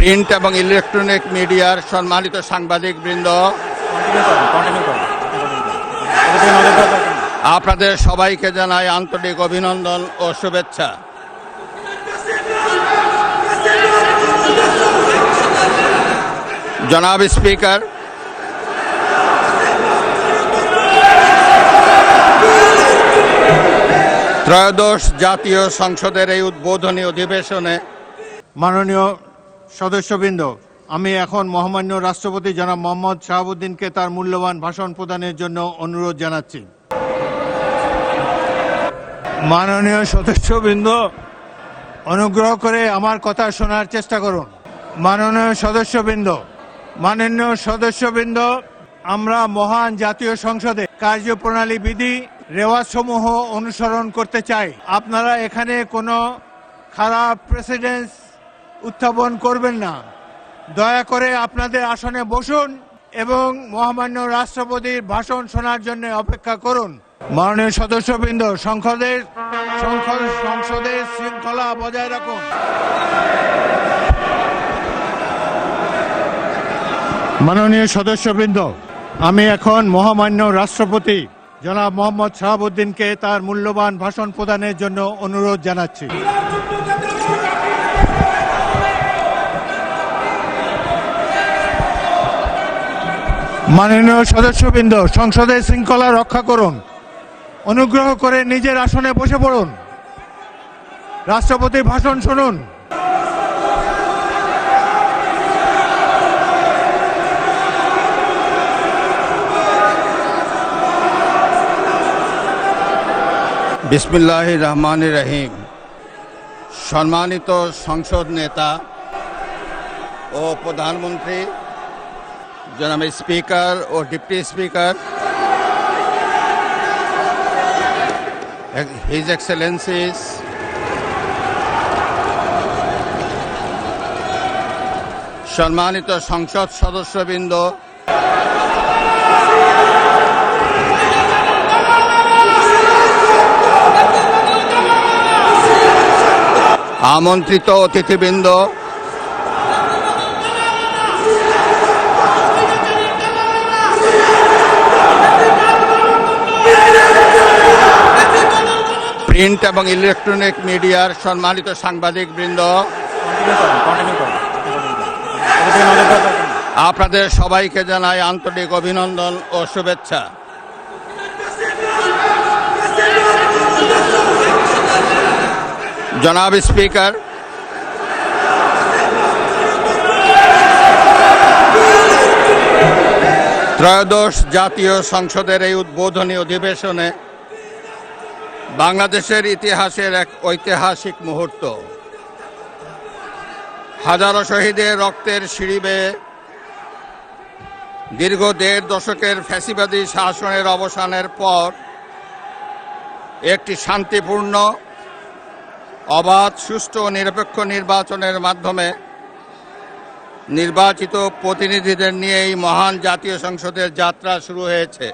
Print এবং electronic মিডিয়ার সম্মানিত সাংবাদিকবৃন্দ, আপনাদের সবাইকে জানাই আন্তরিক অভিনন্দন ও শুভেচ্ছা। জনাব স্পিকার, ত্রয়োদশ জাতীয় সংসদের এই উদ্বোধনী অধিবেশনে মাননীয় সদস্যবৃন্দ, আমি এখন মহামান্য রাষ্ট্রপতি জনাব মোহাম্মদ শাহাবুদ্দিনকে তার মূল্যবান ভাষণ প্রদানের জন্য অনুরোধ জানাচ্ছি। মাননীয় সদস্যবৃন্দ, অনুগ্রহ করে আমার কথা শোনার চেষ্টা করুন। মাননীয় সদস্যবৃন্দ, আমরা মহান জাতীয় সংসদে কার্যপ্রণালী বিধি রেওয়াজসমূহ অনুসরণ করতে চাই। আপনারা এখানে কোনো খারাপ প্রেসিডেন্স উত্থাপন করবেন না। দয়া করে আপনাদের আসনে বসুন এবং মহামান্য রাষ্ট্রপতির ভাষণ শোনার জন্য অপেক্ষা করুন। মাননীয় সদস্যবৃন্দ, সংসদের শৃঙ্খলা বজায় রাখুন। মাননীয় সদস্যবৃন্দ, আমি এখন মহামান্য রাষ্ট্রপতি জনাব মোহাম্মদ শাহাবুদ্দিনকে তার মূল্যবান ভাষণ প্রদানের জন্য অনুরোধ জানাচ্ছি। মাননীয় সদস্যবৃন্দ, সংসদের শৃঙ্খলা রক্ষা করুন। অনুগ্রহ করে নিজের আসনে বসে পড়ুন। রাষ্ট্রপতির ভাষণ শুনুন। বিসমিল্লাহির রহমানির রহিম। সম্মানিত সংসদ নেতা ও প্রধানমন্ত্রী, জনাব স্পিকার ও ডিপ্টি স্পিকার, হিজ এক্সেলেন্সিস, সম্মানিত সংসদ সদস্যবৃন্দ, আমন্ত্রিত অতিথিবৃন্দ, প্রিন্ট এবং ইলেকট্রনিক মিডিয়ার সম্মানিত সাংবাদিকবৃন্দ, আপনাদের সবাইকে জানাই আন্তরিক অভিনন্দন ও শুভেচ্ছা। জনাব স্পিকার, ত্রয়োদশ জাতীয় সংসদের এই উদ্বোধনী অধিবেশনে বাংলাদেশের ইতিহাসের এক ঐতিহাসিক মুহূর্ত। হাজারো শহীদের রক্তের সিঁড়ি বেয়ে দীর্ঘ ১.৫ দশকের ফ্যাসিবাদী শাসনের অবসানের পর একটি শান্তিপূর্ণ, অবাধ, সুষ্ঠু ও নিরপেক্ষ নির্বাচনের মাধ্যমে নির্বাচিত প্রতিনিধিদের নিয়ে এই মহান জাতীয় সংসদের যাত্রা শুরু হয়েছে।